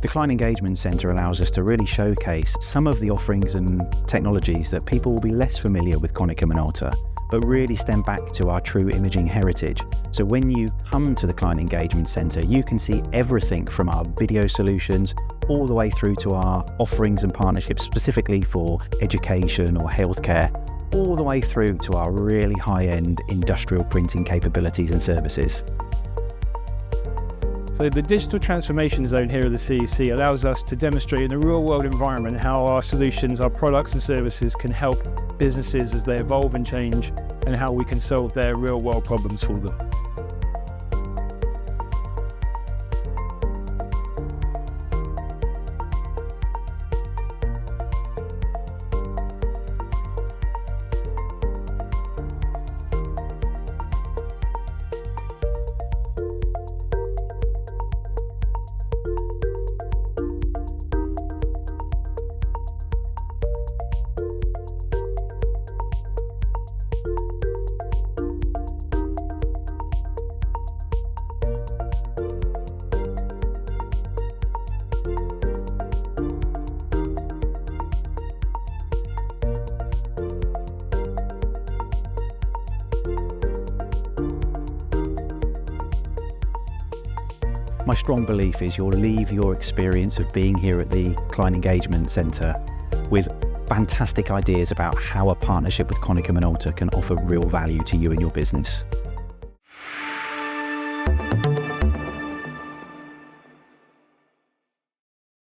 The Client Engagement Centre allows us to really showcase some of the offerings and technologies that people will be less familiar with Konica Minolta, but really stem back to our true imaging heritage. So when you come to the Client Engagement Centre, you can see everything from our video solutions all the way through to our offerings and partnerships specifically for education or healthcare, all the way through to our really high-end industrial printing capabilities and services. So the Digital Transformation Zone here at the CEC allows us to demonstrate in a real-world environment how our solutions, our products and services can help businesses as they evolve and change, and how we can solve their real-world problems for them. My strong belief is you'll leave your experience of being here at the Client Engagement Centre with fantastic ideas about how a partnership with Konica Minolta can offer real value to you and your business.